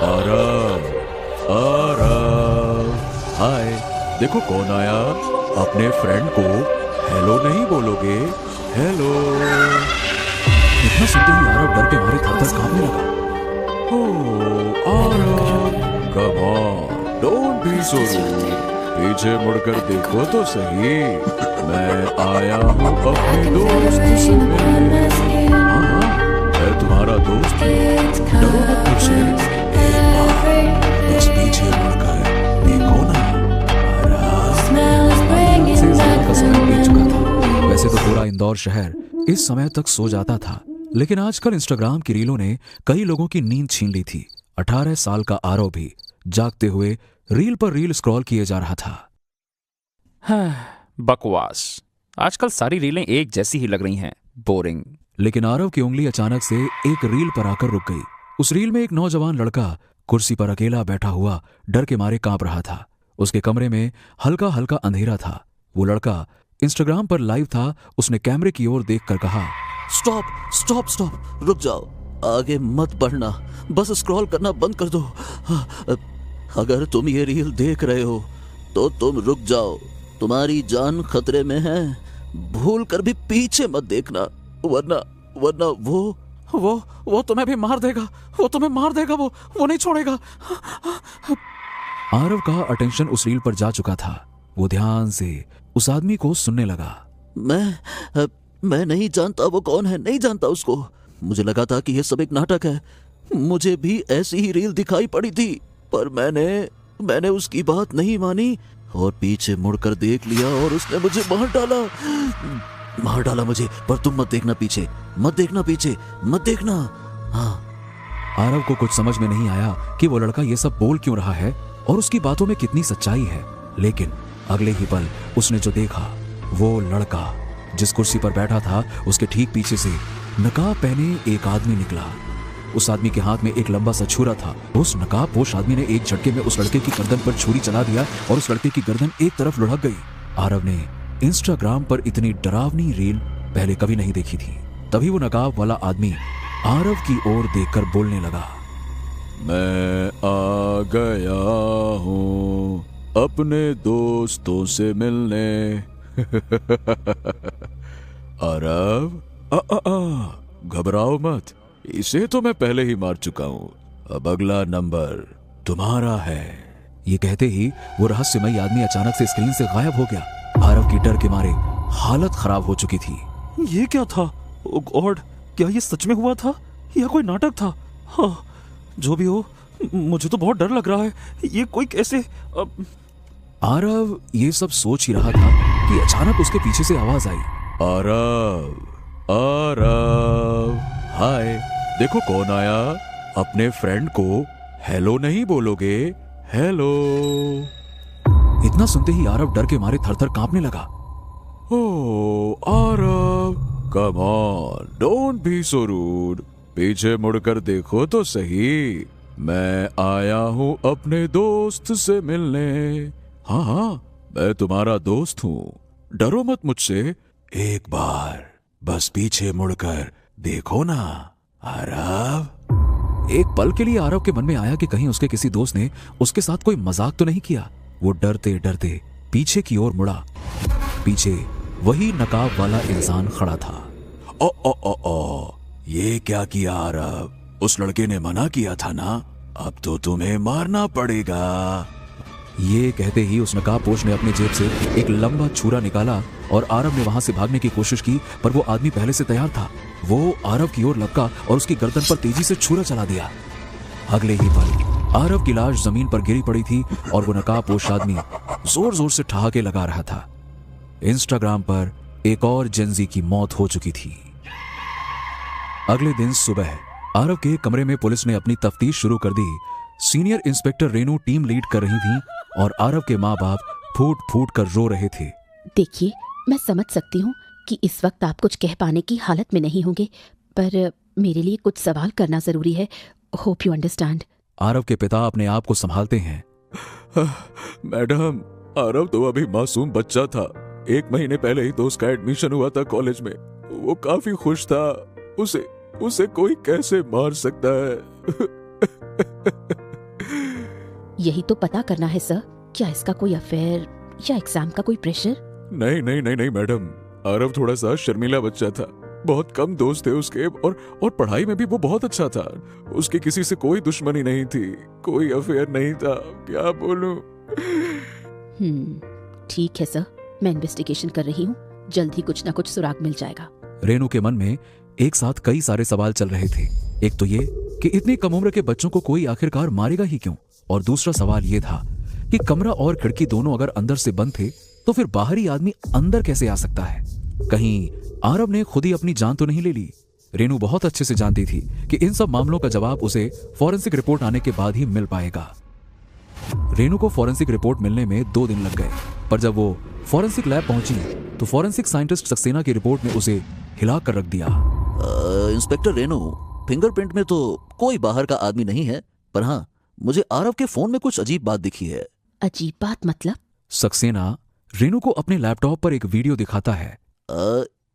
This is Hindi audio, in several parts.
आरव, आरव, हाय, देखो कौन आया। अपने फ्रेंड को हेलो नहीं बोलोगे? हेलो। इतना सुनते ही आरव डर के मारे थर-थर कांपने लगा। Oh Aarav, come on, don't be so rude. पीछे मुड़कर देखो तो सही, मैं आया हूँ अपने दोस्त से मिलने। हाँ, मैं तुम्हारा दोस्त हूँ, डरो मत मुझसे। एक बार बस पीछे मुड़कर देखो ना। रात से ज़्यादा का समय बीत चुका था। वैसे तो पूरा इंदौर शहर इस समय तक सो जाता था, लेकिन आजकल इंस्टाग्राम की रीलों ने कई लोगों की नींद छीन ली थी। 18 साल का आरव भी जागते हुए रील पर रील स्क्रॉल किए जा रहा था। बकवास। आजकल सारी रीलें एक जैसी ही लग रही हैं, बोरिंग। लेकिन आरव की उंगली अचानक से एक रील पर आकर रुक गई। उस रील में एक नौजवान लड़का कुर्सी पर अकेला बैठा हुआ डर के मारे कांप रहा था। उसके कमरे में हल्का हल्का अंधेरा था। वो लड़का इंस्टाग्राम पर लाइव था। उसने कैमरे की ओर देखकर कहा, स्टॉप स्टॉप स्टॉप, रुक जाओ, आगे मत बढ़ना, बस स्क्रॉल करना बंद कर दो। अगर तुम ये रील देख रहे हो तो तुम रुक जाओ, तुम्हारी जान खतरे में है। भूल कर भी पीछे मत देखना, वरना वरना वो तुम्हें भी मार देगा। वो तुम्हें मार देगा, वो नहीं छोड़ेगा। आरव का अटेंशन उस रील पर जा चुका था। वो ध्यान से उस आदमी को सुनने लगा। मैं नहीं जानता वो कौन है, नहीं जानता उसको। मुझे लगा था कि ये सब एक नाटक है। मुझे भी ऐसी ही रील दिखाई पड़ी थी, पर मैंने उसकी बात नहीं मानी और पीछे मुड़कर देख लिया और उसने मुझे मार डाला मुझे। पर तुम मत देखना पीछे, मत देखना पीछे, मत देखना। हाँ। आरव को कुछ समझ में नहीं आया कि वो लड़का ये सब बोल क्यों रहा है और उसकी बातों में कितनी सच्चाई है। लेकिन अगले ही पल उसने जो देखा, वो लड़का जिस कुर्सी पर बैठा था उसके ठीक पीछे से नकाब पहने एक आदमी निकला। उस आदमी के हाथ में एक लंबा सा छुरा था। उस नकाबपोश आदमी ने एक झटके में उस लड़के की गर्दन पर छुरी चला दिया और उस लड़के की गर्दन एक तरफ लुढ़क गई। आरव ने इंस्टाग्राम पर इतनी डरावनी रील पहले कभी नहीं देखी थी। तभी वो नकाब वाला आदमी आरव की ओर देखकर बोलने लगा, मैं आ गया हूँ अपने दोस्तों से मिलने। आरव, घबराओ मत, इसे तो मैं पहले ही मार चुका हूँ। अब अगला नंबर तुम्हारा है। ये कहते ही वो रहस्यमयी आदमी अचानक से स्क्रीन से गायब हो गया। आरव की डर के मारे हालत खराब हो चुकी थी। ये क्या था? ओह गॉड, क्या ये सच में हुआ था या कोई नाटक था? हाँ, जो भी हो, मुझे तो बहुत डर लग रहा है। ये कोई कैसे? आरव ये सब सोच ही रहा था कि अचानक उसके पीछे से आवाज आई, आरव, आरव, हाय, देखो कौन आया। अपने फ्रेंड को हेलो नहीं बोलोगे? हेलो। इतना सुनते ही आरव डर के मारे थर-थर कांपने लगा। Oh Aarav, come on, don't be so rude. पीछे मुड़कर देखो तो सही, मैं आया हूँ अपने दोस्त से मिलने। हाँ, मैं तुम्हारा दोस्त हूँ, डरो मत मुझसे। एक बार बस पीछे मुड़कर देखो ना। आरव। एक पल के लिए आरव के मन में आया कि कहीं उसके किसी दोस्त ने उसके साथ कोई मजाक तो नहीं किया। वो डरते डरते पीछे की ओर मुड़ा। पीछे वही नकाब वाला इंसान खड़ा था। ओ, ये क्या किया आरव? उस लड़के ने मना किया था ना, अब तो तुम्हें मारना पड़ेगा। ये कहते ही उस नकाबपोश ने अपनी जेब से एक लंबा छुरा निकाला और आरव ने वहां से भागने की कोशिश की, पर वो आदमी पहले से तैयार था। वो आरव की ओर लपका और उसकी गर्दन पर तेजी से छुरा चला दिया। अगले ही पल आरव की लाश जमीन पर गिरी पड़ी थी और वो नकाबपोश आदमी जोर जोर से ठहाके लगा रहा था। इंस्टाग्राम पर एक और जेंजी की मौत हो चुकी थी। अगले दिन सुबह आरव के कमरे में पुलिस ने अपनी तफ्तीश शुरू कर दी। Senior inspector Renu team lead कर रही थी और आरव के माँ बाप फूट फूट कर रो रहे थे। देखिए, मैं समझ सकती हूँ कि इस वक्त आप कुछ कह पाने की हालत में नहीं होंगे, पर मेरे लिए कुछ सवाल करना जरूरी है। Hope you understand. आरव के पिता अपने आप को संभालते हैं। मैडम, आरव तो अभी मासूम बच्चा था। 1 महीने पहले ही तो उसका एडमिशन हुआ था कॉलेज में। वो काफी खुश था। उसे कोई कैसे मार सकता है? यही तो पता करना है सर। क्या इसका कोई अफेयर या एग्जाम का कोई प्रेशर? नहीं नहीं नहीं नहीं मैडम, आरव थोड़ा सा शर्मीला बच्चा था। बहुत कम दोस्त थे उसके और पढ़ाई में भी वो बहुत अच्छा था। उसकी किसी से कोई दुश्मनी नहीं थी, कोई अफेयर नहीं था। क्या बोलूं? ठीक है सर, मैं इन्वेस्टिगेशन कर रही हूँ। जल्द ही कुछ ना कुछ सुराग मिल जाएगा। रेनू के मन में एक साथ कई सारे सवाल चल रहे थे। एक तो ये कि इतनी कम उम्र के बच्चों को कोई आखिरकार मारेगा ही क्यों, और दूसरा सवाल ये था कि कमरा और खिड़की दोनों अगर अंदर से बंद थे तो फिर बाहरी आदमी अंदर कैसे आ सकता है? कहीं आरव ने खुद ही अपनी जान तो नहीं ले ली? रेनू बहुत अच्छे से जानती थी कि इन सब मामलों का जवाब उसे फॉरेंसिक रिपोर्ट आने के बाद ही मिल पाएगा। रेनू को फॉरेंसिक रिपोर्ट मिलने में 2 दिन लग गए, पर जब वो फॉरेंसिक लैब पहुंची तो फॉरेंसिक साइंटिस्ट सक्सेना की रिपोर्ट ने उसे हिला कर रख दिया। इंस्पेक्टर रेनू, फिंगरप्रिंट में तो कोई बाहर का आदमी नहीं है, पर हाँ, मुझे आरव के फोन में कुछ अजीब बात दिखी है। अजीब बात मतलब? सक्सेना रेनू को अपने लैपटॉप पर एक वीडियो दिखाता है।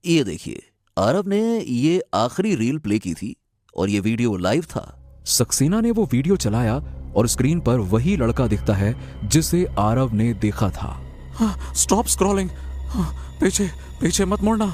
ये देखिए, आरव ने ये आखिरी रील प्ले की थी और ये वीडियो लाइव था। सक्सेना ने वो वीडियो चलाया और स्क्रीन पर वही लड़का दिखता है जिसे आरव ने देखा था। स्टॉप स्क्रॉलिंग, पीछे पीछे मत मुड़ना,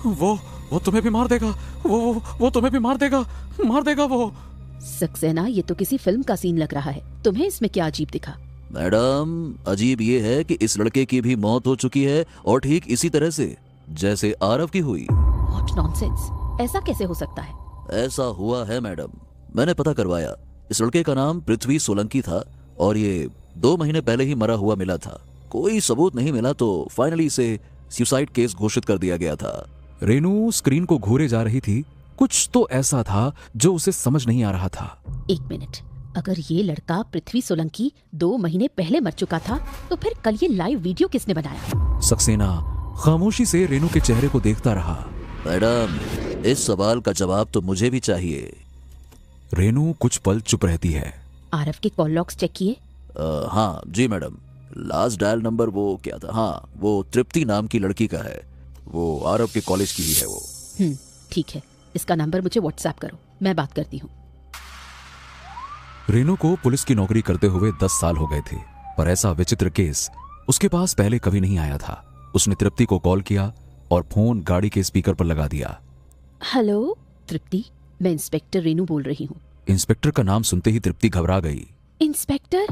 वो तुम्हें भी मार देगा, वो तुम्हें भी मार देगा वो। सक्सेना, ये तो किसी फिल्म का सीन लग रहा है। तुम्हें इसमें क्या अजीब दिखा? मैडम, अजीब ये है कि इस लड़के की भी मौत हो चुकी है और ठीक इसी तरह से जैसे आरव की हुई। व्हाट नॉनसेंस, ऐसा कैसे हो सकता है? ऐसा हुआ है मैडम, मैंने पता करवाया। इस लड़के का नाम पृथ्वी सोलंकी था और ये 2 महीने पहले ही मरा हुआ मिला था। कोई सबूत नहीं मिला तो फाइनली इसे सुसाइड केस घोषित कर दिया गया था। रेनू स्क्रीन को घूरे जा रही थी। कुछ तो ऐसा था जो उसे समझ नहीं आ रहा था। 1 मिनट, अगर ये लड़का पृथ्वी सोलंकी 2 महीने पहले मर चुका था तो फिर कल ये लाइव वीडियो किसने बनाया? सक्सेना खामोशी से रेनू के चेहरे को देखता रहा। मैडम, इस सवाल का जवाब तो मुझे भी चाहिए। रेनू कुछ पल चुप रहती है। आरव के कॉल लॉग्स चेक किए? हाँ जी मैडम, लास्ट डायल नंबर वो क्या था? हाँ, वो तृप्ति नाम की लड़की का है। वो आरव के कॉलेज की ही है वो। ठीक है, इसका नंबर मुझे व्हाट्सएप करो, मैं बात करती हूँ। रेनू को पुलिस की नौकरी करते हुए 10 साल हो गए थे, पर ऐसा विचित्र केस उसके पास पहले कभी नहीं आया था। उसने तृप्ति को कॉल किया और फोन गाड़ी के स्पीकर पर लगा दिया। हेलो तृप्ति, मैं इंस्पेक्टर रेनू बोल रही हूँ। इंस्पेक्टर का नाम सुनते ही तृप्ति घबरा गई। इंस्पेक्टर?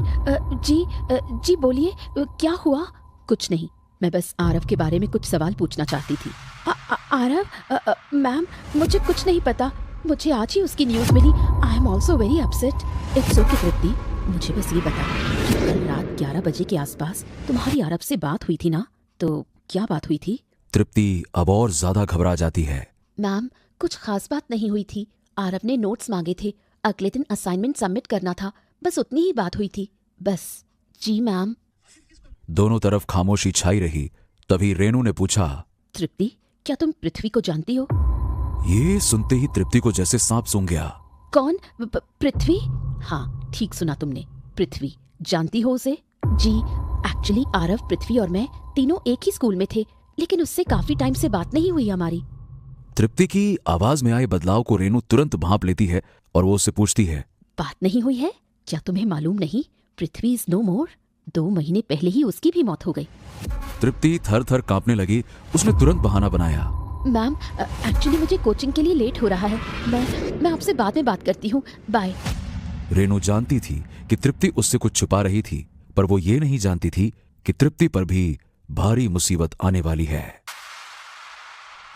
जी बोलिए, क्या हुआ? कुछ नहीं, मैं बस आरव के बारे में कुछ सवाल पूछना चाहती थी। आरव? मैम, मुझे कुछ नहीं पता, मुझे आज ही उसकी न्यूज़ मिली। I am also very upset. It's okay Tripti, मुझे बस ये बता कि कल रात 11 बजे के आसपास तुम्हारी आरव से बात हुई थी ना? तो क्या बात हुई थी? तृप्ति अब और ज्यादा घबरा जाती है। मैम, कुछ खास बात नहीं हुई थी। आरव ने नोट्स मांगे थे, अगले दिन असाइनमेंट सबमिट करना था, बस उतनी ही बात हुई थी, बस। जी मैम। दोनों तरफ खामोशी छाई रही। तभी रेनू ने पूछा, तृप्ति, क्या तुम पृथ्वी को जानती हो? ये सुनते ही तृप्ति को जैसे सांप सूंघ गया। कौन? पृथ्वी? हाँ, ठीक सुना तुमने, पृथ्वी। जानती हो उसे? जी, एक्चुअली आरव, पृथ्वी और मैं तीनों एक ही स्कूल में थे, लेकिन उससे काफी टाइम से बात नहीं हुई हमारी। तृप्ति की आवाज में आए बदलाव को रेनू तुरंत भांप लेती है और वो उससे पूछती है, बात नहीं हुई है? क्या तुम्हें मालूम नहीं, पृथ्वी इज नो मोर। 2 महीने पहले ही उसकी भी मौत हो गई। तृप्ति थर थर कांपने लगी। उसने तुरंत बहाना बनाया, मैम, एक्चुअली मुझे कोचिंग के लिए लेट हो रहा है, मैं आपसे बाद में बात करती हूँ, बाय। रेनू जानती थी कि तृप्ति उससे कुछ छुपा रही थी, पर वो ये नहीं जानती थी कि तृप्ति पर भी भारी मुसीबत आने वाली है।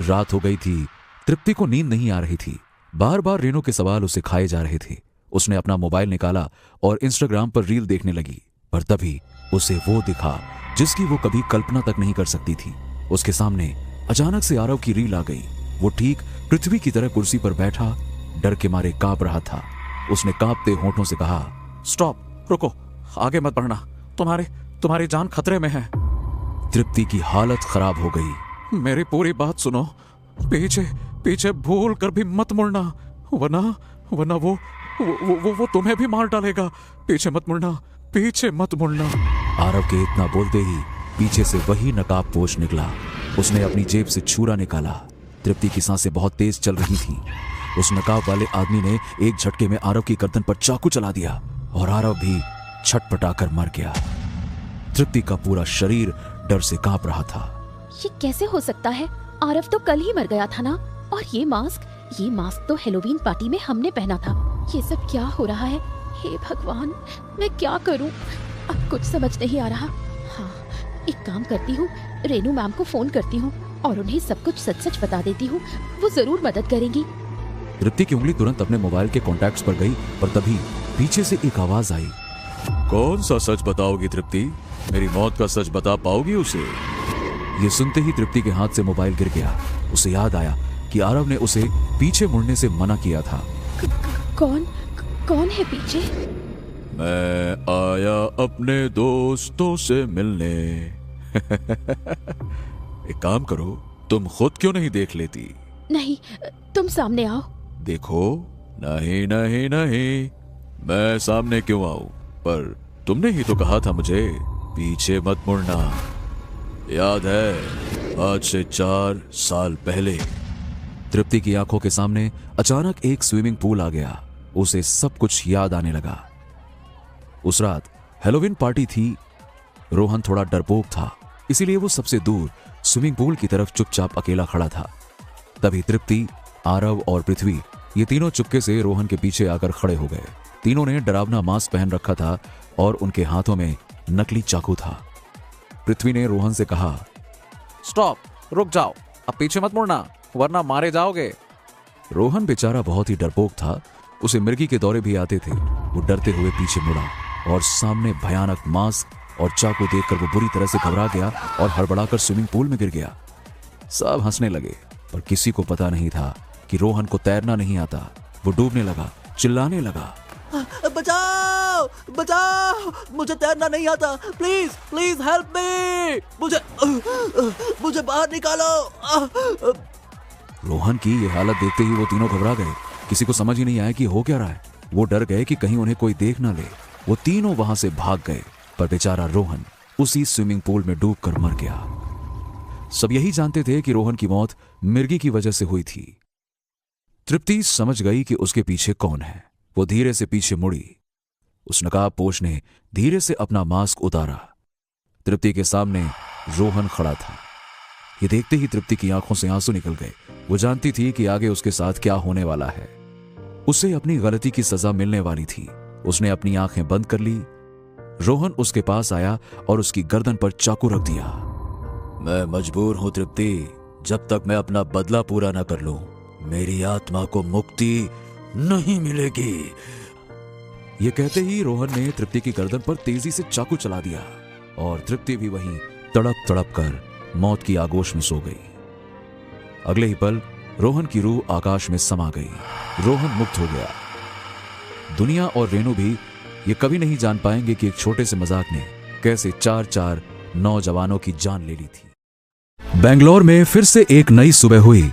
रात हो गई थी। तृप्ति को नींद नहीं आ रही थी। बार बार रेनू के सवाल उसे खाए जा रहे थे। उसने अपना मोबाइल निकाला और इंस्टाग्राम पर रील देखने लगी, पर तभी उसे वो दिखा जिसकी वो कभी कल्पना तक नहीं कर सकती थी। उसके सामने अचानक से आरव की रील आ गई। वो ठीक पृथ्वी की तरह कुर्सी पर बैठा डर के मारे कांप रहा था। उसने कांपते होंठों से कहा, स्टॉप, रुको, आगे मत बढ़ना, तुम्हारी जान खतरे में है। तृप्ति की हालत खराब हो गई। मेरी पूरी बात सुनो, पीछे भूल कर भी मत मुड़ना, वरना वो तुम्हें भी मार डालेगा। पीछे मत मुड़ना। आरव के इतना बोलते ही पीछे से वही नकाबपोश निकला। उसने अपनी जेब से छुरा निकाला। तृप्ति की सांसें बहुत तेज चल रही थीं। उस नकाब वाले आदमी ने एक झटके में आरव की गर्दन पर चाकू चला दिया और आरव भी छटपटाकर मर गया। तृप्ति का पूरा शरीर डर से कांप रहा था। ये कैसे हो सकता है? आरव तो कल ही मर गया था ना। और ये मास्क तो हेलोवीन पार्टी में हमने पहना था। ये सब क्या हो रहा है? हे भगवान, मैं क्या करूं? अब कुछ समझ नहीं आ रहा। हाँ, एक काम करती हूँ, रेनू मैम को फोन करती हूँ और उन्हें सब कुछ सच सच बता देती हूँ। वो जरूर मदद करेंगी। तृप्ति की उंगली तुरंत अपने मोबाइल के कॉन्टैक्ट्स पर गई, पर तभी पीछे से एक आवाज आई। कौन सा सच बताओगी तृप्ति? मेरी मौत का सच बता पाओगी उसे? ये सुनते ही तृप्ति के हाथ से मोबाइल गिर गया। उसे याद आया कि आरव ने उसे पीछे मुड़ने से मना किया था। कौन है पीछे? मैं आया अपने दोस्तों से मिलने। एक काम करो, तुम खुद क्यों नहीं देख लेती? नहीं, तुम सामने आओ। देखो, नहीं नहीं नहीं, मैं सामने क्यों आऊं? पर तुमने ही तो कहा था मुझे पीछे मत मुड़ना। याद है, आज से 4 साल पहले। तृप्ति की आंखों के सामने अचानक एक स्विमिंग पूल आ गया। उसे सब कुछ याद आने लगा। उस रात हेलोवीन पार्टी थी। रोहन थोड़ा डरपोक था, इसीलिए वो सबसे दूर स्विमिंग पूल की तरफ चुपचाप अकेला खड़ा था। तभी तृप्ति, आरव और पृथ्वी, ये तीनों चुपके से रोहन के पीछे आकर खड़े हो गए। तीनों ने डरावना मास्क पहन रखा था और उनके हाथों में नकली चाकू था। पृथ्वी ने रोहन से कहा, स्टॉप, रुक जाओ, अब पीछे मत मुड़ना वरना मारे जाओगे। रोहन बेचारा बहुत ही डरपोक था। उसे मिर्गी के दौरे भी आते थे। वो डरते हुए पीछे मुड़ा और सामने भयानक मास्क और चाकू देखकर वो बुरी तरह से घबरा गया और हड़बड़ाकर स्विमिंग पूल में गिर गया। सब हंसने लगे, पर किसी को पता नहीं था कि रोहन को तैरना नहीं आता। वो डूबने लगा, चिल्लाने लगा, बचाओ बचाओ, मुझे तैरना नहीं आता, प्लीज प्लीज हेल्प मी, मुझे बाहर निकालो। रोहन की ये हालत देखते ही वो तीनों घबरा गए। किसी को समझ ही नहीं आया कि हो क्या रहा है। वो डर गए कि कहीं उन्हें कोई देख ना ले। वो तीनों वहां से भाग गए, पर बेचारा रोहन उसी स्विमिंग पूल में डूबकर मर गया। सब यही जानते थे कि रोहन की मौत मिर्गी की वजह से हुई थी। तृप्ति समझ गई कि उसके पीछे कौन है। वो धीरे से पीछे मुड़ी। उस नकाबपोश ने धीरे से अपना मास्क उतारा। तृप्ति के सामने रोहन खड़ा था। ये देखते ही तृप्ति की आंखों से आंसू निकल गए। वो जानती थी कि आगे उसके साथ क्या होने वाला है। उसे अपनी गलती की सजा मिलने वाली थी। उसने अपनी आंखें बंद कर ली। रोहन उसके पास आया और उसकी गर्दन पर चाकू रख दिया। मैं मजबूर हूं तृप्ति, जब तक मैं अपना बदला पूरा ना कर लूं, मेरी आत्मा को मुक्ति नहीं मिलेगी। ये कहते ही रोहन ने तृप्ति की गर्दन पर तेजी से चाकू चला दिया और तृप्ति भी वहीं तड़प तड़प कर मौत की आगोश में सो गई। अगले ही पल रोहन की रूह आकाश में समा गई। रोहन मुक्त हो गया। दुनिया और रेनू भी ये कभी नहीं जान पाएंगे कि एक छोटे से मजाक ने कैसे 4 नौजवानों की जान ले ली थी। बेंगलोर में फिर से एक नई सुबह हुई।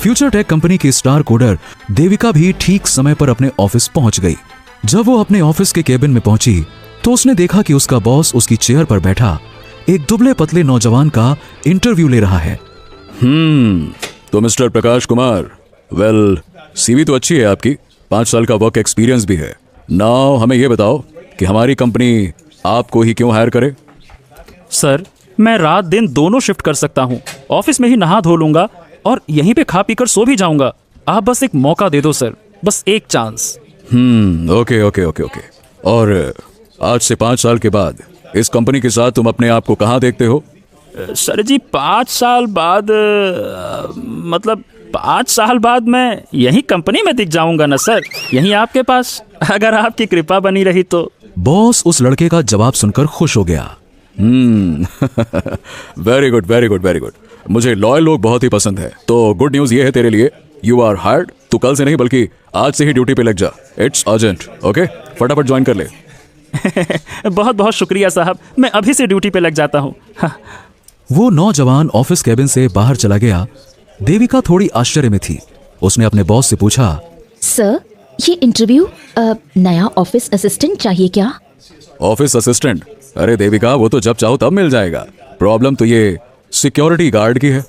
फ्यूचर टेक कंपनी की स्टार कोडर देविका भी ठीक समय पर अपने ऑफिस पहुंच गई। जब वो अपने ऑफिस के केबिन में पहुंची तो उसने देखा कि उसका बॉस उसकी चेयर पर बैठा एक दुबले पतले नौजवान का इंटरव्यू ले रहा है। तो mister Prakash Kumar, well, CV तो अच्छी है आपकी, 5 साल का वर्क एक्सपीरियंस भी है। नाउ हमें यह बताओ कि हमारी कंपनी आपको ही क्यों हायर करे? सर, मैं रात दिन दोनों शिफ्ट कर सकता हूँ। ऑफिस में ही नहा धो लूंगा और यहीं पे खा पीकर सो भी जाऊंगा। आप बस एक मौका दे दो सर, बस एक chance. Okay okay okay okay. और आज से 5 साल के बाद इस कंपनी के साथ तुम अपने आप को कहाँ देखते हो? सर जी, 5 साल बाद मतलब 5 साल बाद मैं यही कंपनी में दिख जाऊंगा ना सर, यहीं आपके पास, अगर आपकी कृपा बनी रही तो। बॉस उस लड़के का जवाब सुनकर खुश हो गया। Very good very good very good. मुझे लॉयल लोग बहुत ही पसंद है। तो गुड न्यूज ये है तेरे लिए, यू आर हायर्ड। तू कल से नहीं बल्कि आज से ही ड्यूटी पे लग जा। It's urgent. ओके, फटाफट ज्वाइन कर ले। बहुत बहुत शुक्रिया साहब, मैं अभी से ड्यूटी पे लग जाता हूँ। वो नौजवान ऑफिस कैबिन से बाहर चला गया। देविका थोड़ी आश्चर्य में थी। उसने अपने बॉस से पूछा, सर, ये इंटरव्यू नया ऑफिस असिस्टेंट चाहिए क्या? Office assistant? अरे देविका, वो तो जब चाहो तब मिल जाएगा। प्रॉब्लम तो ये सिक्योरिटी गार्ड की है।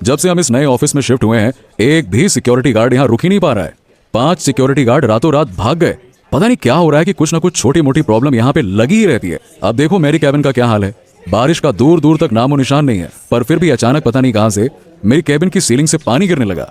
जब से हम इस नए ऑफिस में शिफ्ट हुए हैं, एक भी सिक्योरिटी गार्ड यहाँ रुक ही नहीं पा रहा है। 5 सिक्योरिटी गार्ड रातों रात भाग गए। पता नहीं क्या हो रहा है कि कुछ ना कुछ छोटी मोटी प्रॉब्लम यहाँ पे लगी ही रहती है। अब देखो मेरी कैबिन का क्या हाल है, बारिश का दूर दूर तक नामो निशान नहीं है, पर फिर भी अचानक पता नहीं कहां से मेरी कैबिन की सीलिंग से पानी गिरने लगा।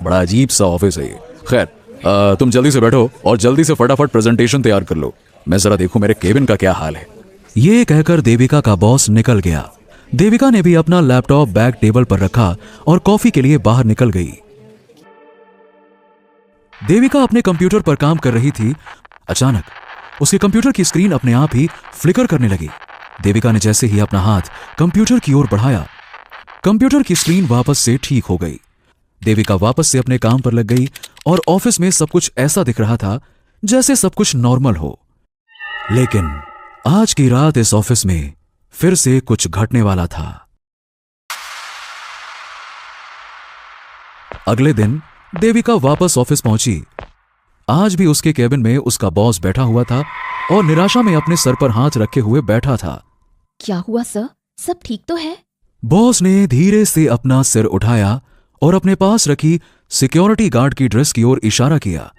बड़ा अजीब सा ऑफिस है ये। खैर तुम जल्दी से बैठो और जल्दी से फटाफट प्रेजेंटेशन तैयार कर लो, मैं जरा देखूं मेरे केबिन का क्या हाल है। ये कहकर देविका का बॉस निकल गया। देविका ने भी अपना लैपटॉप बैग टेबल पर रखा और कॉफी के लिए बाहर निकल गई। देविका अपने कंप्यूटर पर काम कर रही थी। अचानक उसके कंप्यूटर की स्क्रीन अपने आप ही फ्लिकर करने लगी। देविका ने जैसे ही अपना हाथ कंप्यूटर की ओर बढ़ाया, कंप्यूटर की स्क्रीन वापस से ठीक हो गई। देविका वापस से अपने काम पर लग गई और ऑफिस में सब कुछ ऐसा दिख रहा था जैसे सब कुछ नॉर्मल हो। लेकिन आज की रात इस ऑफिस में फिर से कुछ घटने वाला था। अगले दिन देविका वापस ऑफिस पहुंची। आज भी उसके केबिन में उसका बॉस बैठा हुआ था और निराशा में अपने सर पर हाथ रखे हुए बैठा था। क्या हुआ सर, सब ठीक तो है? बॉस ने धीरे से अपना सिर उठाया और अपने पास रखी सिक्योरिटी गार्ड की ड्रेस की ओर इशारा किया।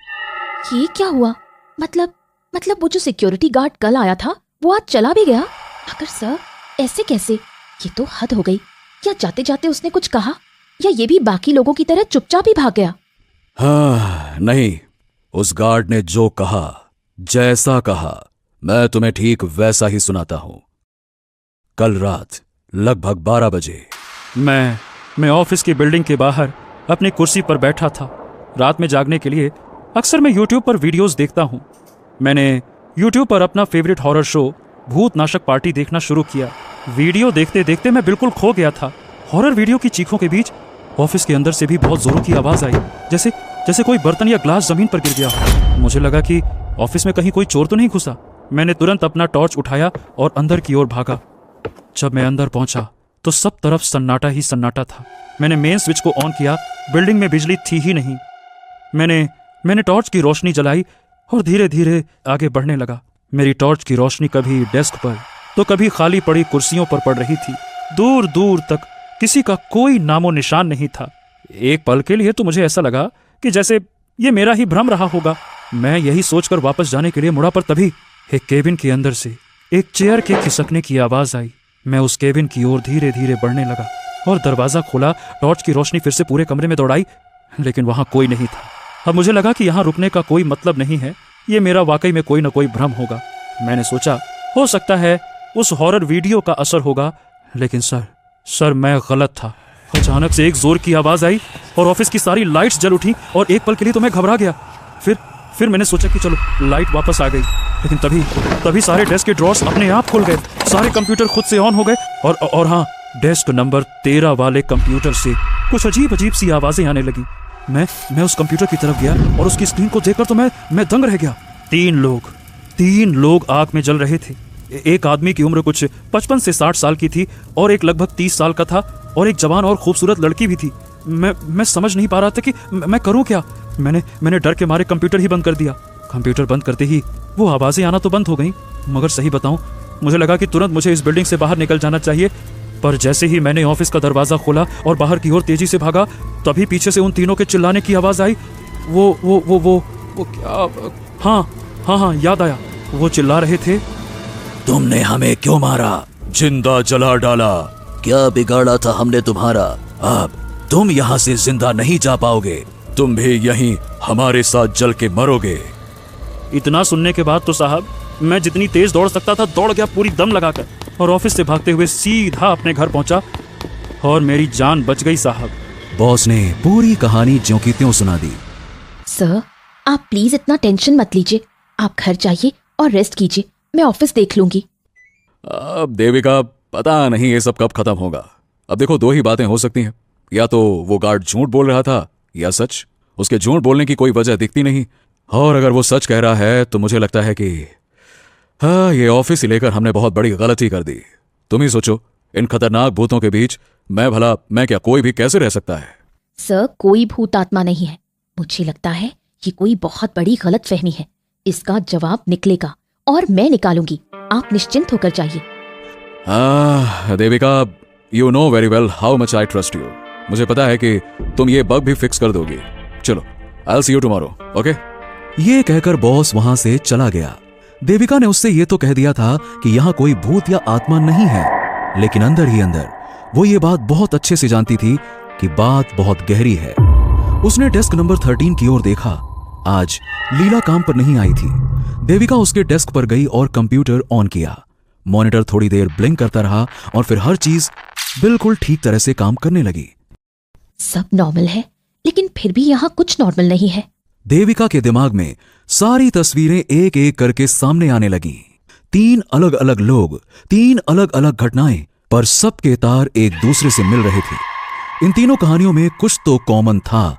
ये क्या हुआ? मतलब वो जो सिक्योरिटी गार्ड कल आया था वो आज चला भी गया? मगर सर ऐसे कैसे? ये तो हद हो गई। क्या जाते जाते उसने कुछ कहा या ये भी बाकी लोगों की तरह चुपचाप ही भाग गया? हाँ नहीं, उस गार्ड ने जो कहा, जैसा कहा, मैं तुम्हें ठीक वैसा ही सुनाता हूं। कल रात लगभग 12 बजे मैं ऑफिस की बिल्डिंग के बाहर अपनी कुर्सी पर बैठा था। रात में जागने के लिए अक्सर मैं यूट्यूब पर वीडियोस देखता हूँ। मैंने यूट्यूब पर अपना फेवरेट हॉरर शो भूतनाशक पार्टी देखना शुरू किया। वीडियो देखते देखते मैं बिल्कुल खो गया था। हॉरर वीडियो की चीखों के बीच ऑफिस के अंदर से भी बहुत जोरों की आवाज आई, जैसे कोई बर्तन या ग्लास जमीन पर गिर गया। मुझे लगा कि ऑफिस में कहीं कोई चोर तो नहीं घुसा। मैंने तुरंत अपना टॉर्च उठाया और अंदर की ओर भागा। जब मैं अंदर पहुंचा तो सब तरफ सन्नाटा ही सन्नाटा था। मैंने मेन स्विच को ऑन किया, बिल्डिंग में बिजली थी ही नहीं। मैंने टॉर्च की रोशनी जलाई और धीरे धीरे आगे बढ़ने लगा। मेरी टॉर्च की रोशनी कभी डेस्क पर तो कभी खाली पड़ी कुर्सियों पर पड़ रही थी। दूर दूर तक किसी का कोई नामो निशान नहीं था। एक पल के लिए तो मुझे ऐसा लगा कि जैसे ये मेरा ही भ्रम रहा होगा। मैं यही सोचकर वापस जाने के लिए मुड़ा, पर तभी एक केबिन के अंदर से एक चेयर के खिसकने की आवाज आई। मैं उस केबिन की ओर धीरे धीरे बढ़ने लगा और दरवाजा खोला। टॉर्च की रोशनी फिर से पूरे कमरे में दौड़ाई, लेकिन वहां कोई नहीं था। अब मुझे लगा कि यहां रुकने का कोई मतलब नहीं है, ये मेरा वाकई में कोई न कोई भ्रम होगा। मैंने सोचा हो सकता है उस हॉरर वीडियो का असर होगा, लेकिन सर मैं गलत था। अचानक से एक जोर की आवाज आई और ऑफिस की सारी लाइट्स जल उठी और एक पल के लिए तो मैं घबरा गया। फिर मैंने सोचा कि चलो लाइट वापस आ गई, लेकिन तभी सारे डेस्क के ड्रॉर्स अपने आप खुल गए। सारे कंप्यूटर खुद से ऑन हो गए और हाँ, डेस्क नंबर 13 वाले कंप्यूटर से कुछ अजीब सी आवाजें आने लगी। मैं उस कंप्यूटर की तरफ गया और उसकी स्क्रीन को देखकर तो मैं दंग रह गया। 3 लोग आग में जल रहे थे। एक आदमी की उम्र कुछ 55 से 60 साल की थी और एक लगभग 30 साल का था और एक जवान और खूबसूरत लड़की भी थी। मैं समझ नहीं पा रहा था कि मैं करूं क्या। मैंने डर के मारे कंप्यूटर ही बंद कर दिया। कंप्यूटर बंद करते ही वो आवाजें आना तो बंद हो गई, मगर सही बताऊं, मुझे लगा कि तुरंत मुझे इस बिल्डिंग से बाहर निकल जाना चाहिए। पर जैसे ही मैंने ऑफिस का दरवाजा खोला और बाहर की ओर तेजी से भागा, तभी पीछे से उन तीनों के चिल्लाने की आवाज आई। वो क्या? हाँ, याद आया। वो चिल्ला रहे थे, तुमने हमें क्यों मारा? जिंदा जला डाला। क्या बिगाड़ा था हमने तुम्हारा? अब तुम यहाँ से जिंदा नहीं जा पाओगे, तुम भी यहीं हमारे साथ जल के मरोगे। इतना सुनने के बाद तो साहब मैं जितनी तेज दौड़ सकता था दौड़ गया पूरी दम लगाकर और ऑफिस से भागते हुए सीधा अपने घर पहुंचा और मेरी जान बच गई साहब। बॉस ने पूरी कहानी ज्यों की त्यों सुना दी। सर आप प्लीज इतना टेंशन मत लीजिए, आप घर जाइए और रेस्ट कीजिए, मैं ऑफिस देख लूंगी। अब देविका, पता नहीं ये सब कब खत्म होगा। अब देखो, 2 ही बातें हो सकती हैं, या तो वो गार्ड झूठ बोल रहा था या सच। उसके झूठ बोलने की कोई वजह दिखती नहीं, और अगर वो सच कह रहा है तो मुझे लगता है कि हाँ, ये ऑफिस ही लेकर हमने बहुत बड़ी गलती कर दी। तुम ही सोचो, इन खतरनाक भूतों के बीच मैं क्या कोई भी कैसे रह सकता है? सर कोई भूत आत्मा नहीं है, मुझे लगता है ये कोई बहुत बड़ी गलतफहमी है। इसका जवाब निकलेगा और मैं निकालूंगी, आप निश्चिंत होकर जाइए। Devika, you know very well how much I trust you. मुझे पता है कि तुम ये बग भी फिक्स कर दोगी। चलो I'll see you tomorrow. Okay? ये कहकर बॉस वहां से चला गया। देविका ने उससे ये तो कह दिया था कि यहाँ कोई भूत या आत्मा नहीं है, लेकिन अंदर ही अंदर वो ये बात बहुत अच्छे से जानती थी कि बात बहुत गहरी है। उसने डेस्क नंबर 13 की ओर देखा। आज लीला काम पर नहीं आई थी। देविका उसके डेस्क पर गई और कंप्यूटर ऑन किया। मॉनिटर थोड़ी देर ब्लिंक करता रहा और फिर हर चीज बिल्कुल ठीक तरह से काम करने लगी। सब नॉर्मल है, लेकिन फिर भी यहाँ कुछ नॉर्मल नहीं है। देविका के दिमाग में सारी तस्वीरें एक एक करके सामने आने लगीं। 3 अलग अलग लोग, 3 अलग अलग घटनाएं, पर सबके तार एक दूसरे से मिल रहे थे। इन तीनों कहानियों में कुछ तो कॉमन था।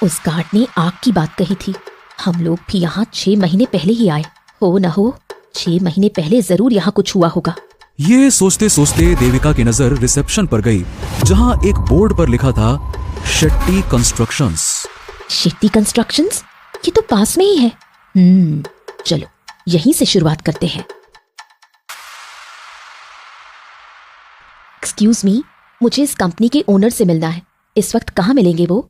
उस गार्ड ने आग की बात कही थी। हम लोग भी यहाँ 6 महीने पहले ही आए। हो न हो 6 महीने पहले जरूर यहाँ कुछ हुआ होगा। ये सोचते सोचते देविका की नजर रिसेप्शन पर गई, जहां एक बोर्ड पर लिखा था शेट्टी कंस्ट्रक्शंस। शेट्टी कंस्ट्रक्शंस? ये तो पास में ही है। चलो यहीं से शुरुआत करते हैं। एक्सक्यूज मी, मुझे इस कंपनी के ओनर से मिलना है। इस वक्त कहाँ मिलेंगे वो?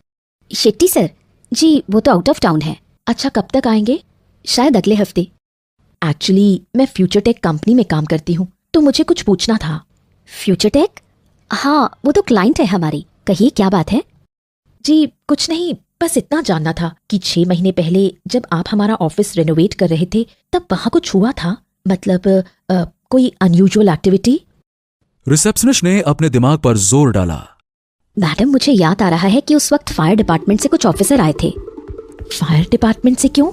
शेट्टी सर? जी वो तो आउट ऑफ टाउन है। अच्छा, कब तक आएंगे? शायद अगले हफ्ते। एक्चुअली मैं फ्यूचर टेक कंपनी में काम करती हूँ, तो मुझे कुछ पूछना था। Future tech? हाँ, वो तो क्लाइंट है हमारी। कहिए क्या बात है? जी कुछ नहीं, बस इतना जानना था कि 6 महीने पहले जब आप हमारा ऑफिस रेनोवेट कर रहे थे तब वहाँ कुछ हुआ था? मतलब कोई अनयूजुअल एक्टिविटी? रिसेप्शनिस्ट ने अपने दिमाग पर जोर डाला। मैडम, मुझे याद आ रहा है कि उस वक्त फायर डिपार्टमेंट से कुछ ऑफिसर आए थे। फायर डिपार्टमेंट से क्यों?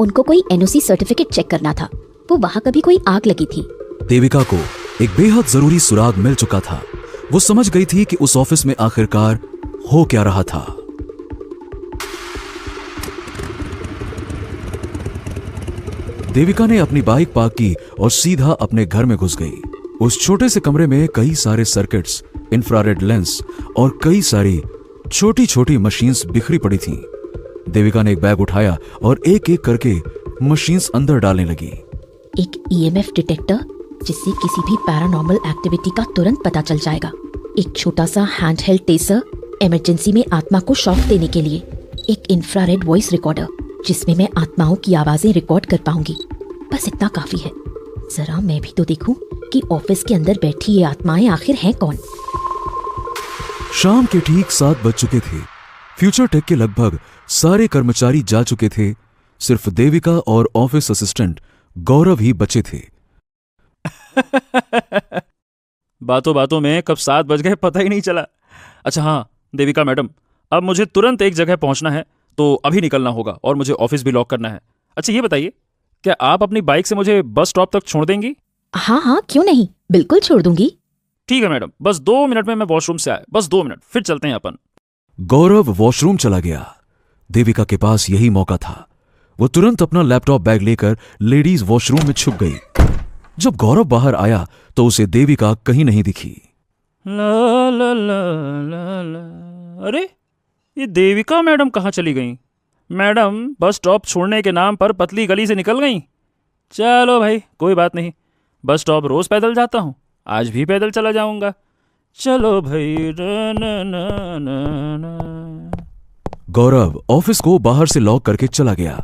उनको कोई एनओसी सर्टिफिकेट चेक करना था। वो वहाँ कभी कोई आग लगी थी। देविका को एक बेहद जरूरी सुराग मिल चुका था। वो समझ गई थी कि उस ऑफिस में आखिरकार हो क्या रहा था। देविका ने अपनी बाइक पार्क की और सीधा अपने घर में घुस गई। उस छोटे से कमरे में कई सारे सर्किट्स, इंफ्रारेड लेंस और कई सारी छोटी छोटी मशीन्स बिखरी पड़ी थीं। देविका ने एक बैग उठाया और एक एक करके मशीन्स अंदर डालने लगी। एक ईएमएफ डिटेक्टर, जिससे किसी भी पैरानॉर्मल एक्टिविटी का तुरंत पता चल जाएगा। एक छोटा सा हैंडहेल्ड टेसर, इमरजेंसी में आत्मा को शॉक देने के लिए। एक इंफ्रारेड वॉइस रिकॉर्डर, जिसमें मैं आत्माओं की आवाजें रिकॉर्ड कर पाऊंगी। बस इतना काफी है। जरा मैं भी तो देखूं कि ऑफिस के अंदर बैठी ये आत्माएं आखिर हैं कौन। शाम के ठीक 7 बज चुके थे। फ्यूचर टेक के लगभग सारे कर्मचारी जा चुके थे। सिर्फ देविका और ऑफिस असिस्टेंट गौरव ही बचे थे। बातों बातों में कब 7 बज गए पता ही नहीं चला। अच्छा हाँ देविका मैडम, अब मुझे तुरंत एक जगह पहुंचना है, तो अभी निकलना होगा और मुझे ऑफिस भी लॉक करना है। अच्छा ये बताइए, क्या आप अपनी बाइक से मुझे बस स्टॉप तक छोड़ देंगी? हाँ हाँ, क्यों नहीं, बिल्कुल छोड़ दूंगी। ठीक है मैडम, बस 2 मिनट में मैं वॉशरूम से आया, बस 2 मिनट, फिर चलते हैं अपन। गौरव वॉशरूम चला गया। देविका के पास यही मौका था। वो तुरंत अपना लैपटॉप बैग लेकर लेडीज वॉशरूम में छुप गई। जब गौरव बाहर आया तो उसे देविका कहीं नहीं दिखी। ला ला ला ला ला। अरे ये देविका मैडम कहाँ चली गई? मैडम बस स्टॉप छोड़ने के नाम पर पतली गली से निकल गई। चलो भाई कोई बात नहीं, बस स्टॉप रोज पैदल जाता हूँ, आज भी पैदल चला जाऊंगा। चलो भाई गौरव ऑफिस को बाहर से लॉक करके चला गया।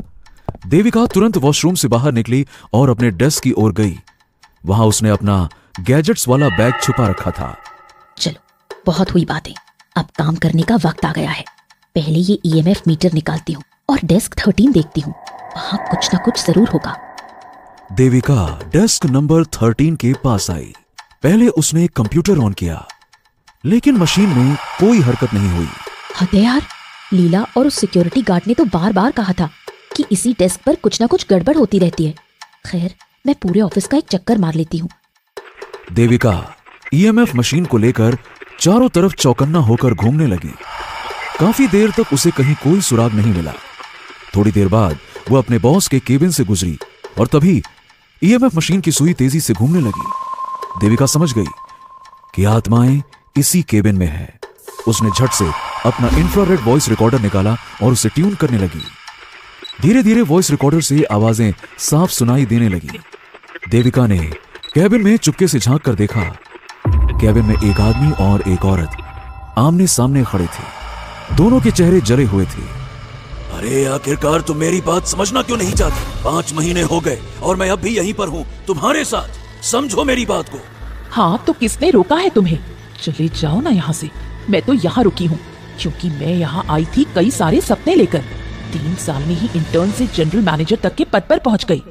देविका तुरंत वॉशरूम से बाहर निकली और अपने डेस्क की ओर गई। वहां उसने अपना गैजेट्स वाला बैग छुपा रखा था। चलो बहुत हुई बातें, अब काम करने का वक्त आ गया है। पहले ये ईएमएफ मीटर निकालती हूँ और डेस्क 13 देखती हूँ, वहां कुछ ना कुछ जरूर होगा। देविका डेस्क नंबर 13 के पास आई। पहले उसने एक कंप्यूटर ऑन किया, लेकिन मशीन में कोई हरकत नहीं हुई। हद है यार, लीला और उस सिक्योरिटी गार्ड ने तो बार बार कहा था कि इसी डेस्क पर कुछ ना कुछ गड़बड़ होती रहती है। खैर, मैं पूरे ऑफिस का एक चक्कर मार लेती हूँ। देविका ईएमएफ मशीन को लेकर चारों तरफ चौकन्ना होकर घूमने लगी। काफी देर तक उसे कहीं कोई सुराग नहीं मिला। थोड़ी देर बाद वो अपने बॉस के केबिन से गुजरी और तभी ईएमएफ मशीन की सुई तेजी से घूमने लगी। देविका समझ गई कि आत्माएं इसी केबिन में है। उसने झट से अपना इंफ्रारेड वॉइस रिकॉर्डर निकाला और उसे ट्यून करने लगी। धीरे धीरे वॉइस रिकॉर्डर से आवाजें साफ सुनाई देने लगी। देविका ने केबिन में चुपके से झांक कर देखा। केबिन में एक आदमी और एक औरत आमने सामने खड़े थे। दोनों के चेहरे जले हुए थे। अरे आखिरकार तुम मेरी बात समझना क्यों नहीं चाहती? 5 महीने हो गए और मैं अब भी यहीं पर हूँ तुम्हारे साथ। समझो मेरी बात को। हाँ तो किसने रोका है तुम्हें? चले जाओ ना यहाँ से। मैं तो यहाँ रुकी हूँ क्योंकि मैं यहाँ आई थी कई सारे सपने लेकर। 3 साल में ही इंटर्न से जनरल मैनेजर तक के पद पर पहुँच गई।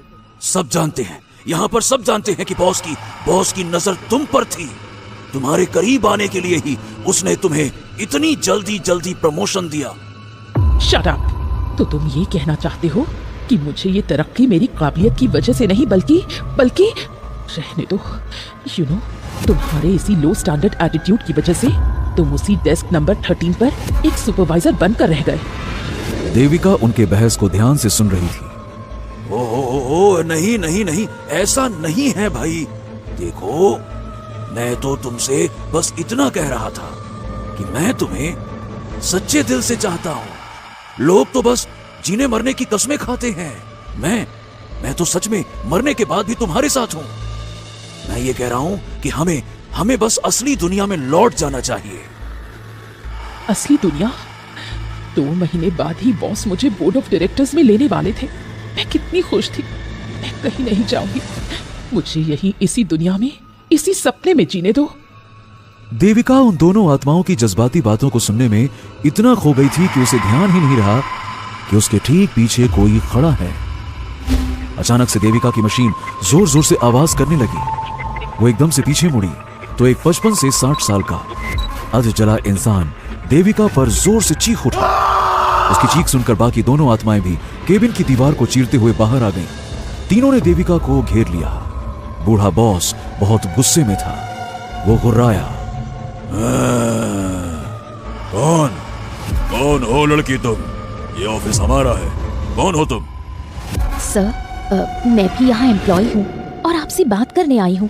सब जानते हैं, यहाँ पर सब जानते हैं कि बॉस की नजर तुम पर थी। तुम्हारे करीब आने के लिए ही उसने तुम्हें इतनी जल्दी प्रमोशन दिया। Shut up. तो तुम ये कहना चाहते हो कि मुझे ये तरक्की मेरी काबिलियत की वजह से नहीं बल्कि रहने दो। यू नो, तुम्हारे इसी लो स्टैंडर्ड एटीट्यूड की वजह से तुम उसी डेस्क नंबर 13 पर एक सुपरवाइजर बनकर रह गए। देविका उनके बहस को ध्यान से सुन रही थी। ओ नहीं, ऐसा नहीं है भाई। देखो, मैं तो तुमसे बस इतना कह रहा था कि मैं तुम्हें सच्चे दिल से चाहता हूँ। लोग तो बस जीने मरने की कस्में खाते हैं। मैं तो सच में मरने के बाद भी तुम्हारे साथ हूँ। मैं ये कह रहा हूँ कि हमें बस असली दुनिया में लौट जाना चाहिए। असली दुनिया? 2 महीने बाद ही बॉस मुझे बोर्ड ऑफ डायरेक्टर्स में लेने वाले थे। मैं कितनी खुश थी। मैं कहीं नहीं जाऊंगी। मुझे यही इसी दुनिया में, इसी सपने में जीने दो। देविका उन दोनों आत्माओं की जज्बाती बातों को सुनने में इतना खो गई थी कि उसे ध्यान ही नहीं रहा कि उसके ठीक पीछे कोई खड़ा है। अचानक से देविका की मशीन जोर जोर से आवाज करने लगी। वो एकदम से पीछे मुड़ी तो एक 55 से 60 साल का अध जला इंसान देविका पर जोर से चीख उठा। उसकी चीख सुनकर बाकी दोनों आत्माएं भी केबिन की दीवार को चीरते हुए बाहर आ गईं। तीनों ने देविका को घेर लिया। बूढ़ा बॉस बहुत गुस्से में था। वो गुर्राया, कौन हो लड़की तुम? ये ऑफिस हमारा है। कौन हो तुम? सर, मैं भी यहाँ एम्प्लॉय हूँ और आपसे बात करने आई हूँ।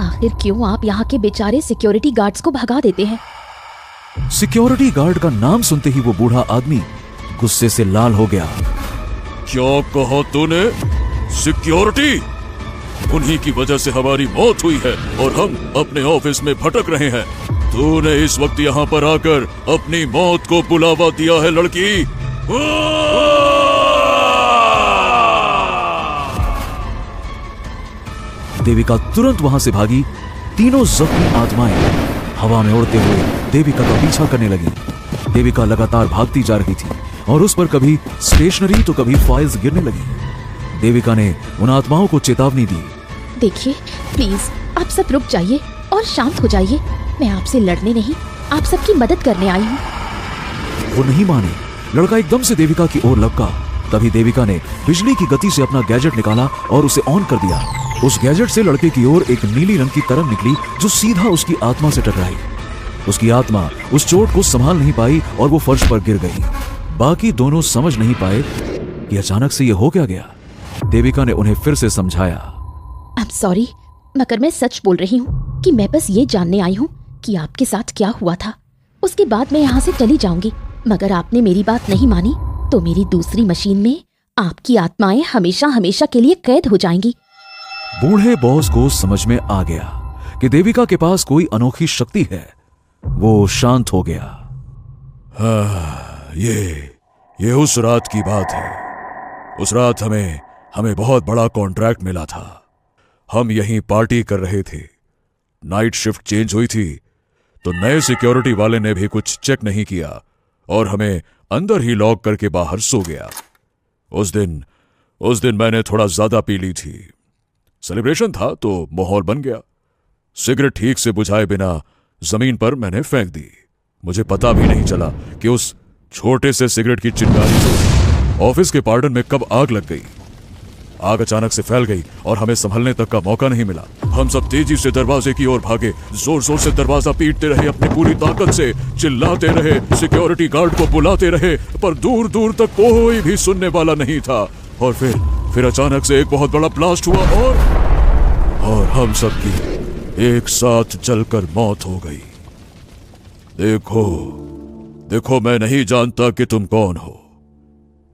आखिर क्यों आप यहाँ के बेचारे सिक्योरिटी गार्ड्स को भगा देते हैं? सिक्योरिटी गार्ड का नाम सुनते ही वो बूढ़ा आदमी गुस्से से लाल हो गया। क्या कहा तूने? सिक्योरिटी? उन्हीं की वजह से हमारी मौत हुई है और हम अपने ऑफिस में भटक रहे हैं। तूने इस वक्त यहाँ पर आकर अपनी मौत को बुलावा दिया है लड़की। देविका तुरंत वहां से भागी। तीनों जख्मी आत्माएं हवा में उड़ते हुए देविका का पीछा करने लगी। देविका लगातार भागती जा रही थी और उस पर कभी स्टेशनरी तो कभी फाइल्स गिरने लगी। देविका ने उन आत्माओं को चेतावनी दी। देखिए, प्लीज आप सब रुक जाइए और शांत हो जाइए। मैं आपसे लड़ने नहीं, आप सबकी मदद करने आई हूँ। वो नहीं माने। लड़का एकदम से देविका की ओर लपका। तभी देविका ने बिजली की गति से अपना गैजेट निकाला और उसे ऑन कर दिया। उस गैजेट से लड़के की ओर एक नीली रंग की तरंग निकली जो सीधा उसकी आत्मा से टकराई। उसकी आत्मा उस चोट को संभाल नहीं पाई और वो फर्श पर गिर गई। बाकी दोनों समझ नहीं पाए कि अचानक से ये हो क्या गया। देविका ने उन्हें फिर से समझाया। आई एम सॉरी, मगर मैं सच बोल रही हूँ कि मैं बस ये जानने आई हूँ कि आपके साथ क्या हुआ था। उसके बाद मैं यहाँ से चली जाऊंगी, मगर आपने मेरी बात नहीं मानी तो मेरी दूसरी मशीन में आपकी आत्माएं हमेशा हमेशा के लिए कैद हो जाएंगी। बूढ़े बॉस को समझ में आ गया कि देविका के पास कोई अनोखी शक्ति है। वो शांत हो गया। हाँ, ये उस रात की बात है। उस रात हमें बहुत बड़ा कॉन्ट्रैक्ट मिला था। हम यहीं पार्टी कर रहे थे। नाइट शिफ्ट चेंज हुई थी तो नए सिक्योरिटी वाले ने भी कुछ चेक नहीं किया और हमें अंदर ही लॉक करके बाहर सो गया। उस दिन मैंने थोड़ा ज्यादा पी ली थी। सेलिब्रेशन था तो माहौल बन गया। सिगरेट ठीक से बुझाए बिना जमीन पर मैंने फेंक दी। मुझे पता भी नहीं चला कि उस छोटे से सिगरेट की चिंगारी से ऑफिस के पार्डन में कब आग लग गई। आग अचानक से फैल गई और हमें संभलने तक का मौका नहीं मिला। हम सब तेजी से दरवाजे की ओर भागे, जोर जोर से दरवाजा पीटते रहे, अपनी पूरी ताकत से चिल्लाते रहे, सिक्योरिटी गार्ड को बुलाते रहे, पर दूर दूर तक कोई भी सुनने वाला नहीं था। और फिर अचानक से एक बहुत बड़ा ब्लास्ट हुआ और हम सब की एक साथ जलकर मौत हो गई। देखो मैं नहीं जानता कि तुम कौन हो,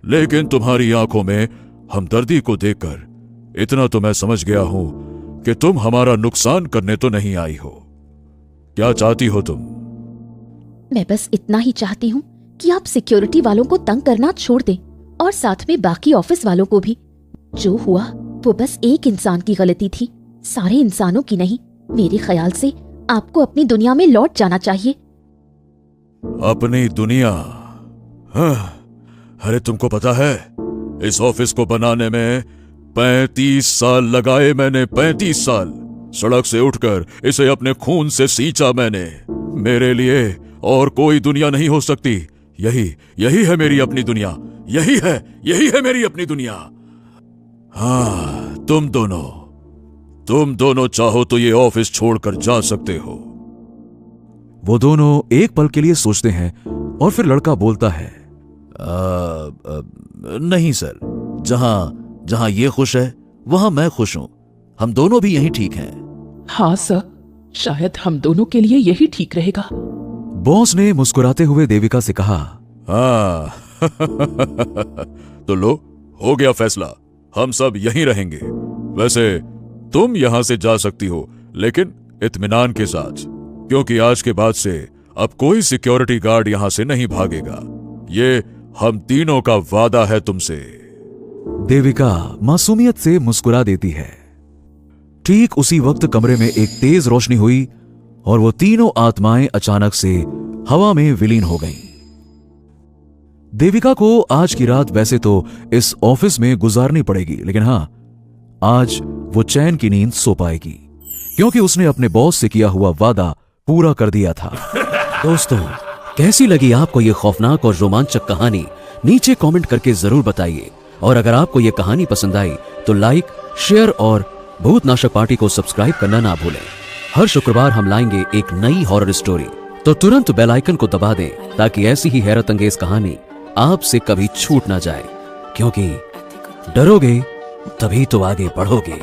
लेकिन तुम्हारी आंखों में हमदर्दी को देखकर इतना तो मैं समझ गया हूं कि तुम हमारा नुकसान करने तो नहीं आई हो। क्या चाहती हो तुम? मैं बस इतना ही चाहती हूँ कि आप सिक्योरिटी वालों को तंग करना छोड़ दें और साथ में बाकी ऑफिस वालों को भी। जो हुआ वो बस एक इंसान की गलती थी, सारे इंसानों की नहीं। मेरे ख्याल से आपको अपनी दुनिया में लौट जाना चाहिए। अपनी दुनिया? हाँ, अरे तुमको पता है इस ऑफिस को बनाने में 35 साल लगाए मैंने, 35 साल। सड़क से उठकर इसे अपने खून से सींचा मैंने। मेरे लिए और कोई दुनिया नहीं हो सकती। यही है मेरी अपनी दुनिया। यही है मेरी अपनी दुनिया। हाँ, तुम दोनों चाहो तो ये ऑफिस छोड़कर जा सकते हो। वो दोनों एक पल के लिए सोचते हैं और फिर लड़का बोलता है, नहीं सर, जहां ये खुश है वहां मैं खुश हूं। हम दोनों भी यहीं ठीक हैं। हाँ सर, शायद हम दोनों के लिए यही ठीक रहेगा। बॉस ने मुस्कुराते हुए देविका से कहा, हाँ तो लो, हो गया फैसला, हम सब यहीं रहेंगे। वैसे तुम यहां से जा सकती हो, लेकिन इत्मीनान के साथ, क्योंकि आज के बाद से अब कोई सिक्योरिटी गार्ड यहां से नहीं भागेगा। ये हम तीनों का वादा है तुमसे। देविका मासूमियत से मुस्कुरा देती है। ठीक उसी वक्त कमरे में एक तेज रोशनी हुई और वो तीनों आत्माएं अचानक से हवा में विलीन हो गईं। देविका को आज की रात वैसे तो इस ऑफिस में गुजारनी पड़ेगी, लेकिन हां, आज वो चैन की नींद सो पाएगी, क्योंकि उसने अपने बॉस से किया हुआ वादा पूरा कर दिया था। दोस्तों, कैसी लगी आपको ये खौफनाक और रोमांचक कहानी? नीचे कमेंट करके जरूर बताइए। और अगर आपको ये कहानी पसंद आई तो लाइक, शेयर और भूतनाशक पार्टी को सब्सक्राइब करना ना भूलें। हर शुक्रवार हम लाएंगे एक नई हॉरर स्टोरी, तो तुरंत बेल आइकन को दबा दें ताकि ऐसी ही हैरत अंगेज कहानी आपसे कभी छूट ना जाए, क्योंकि डरोगे तभी तो आगे बढ़ोगे।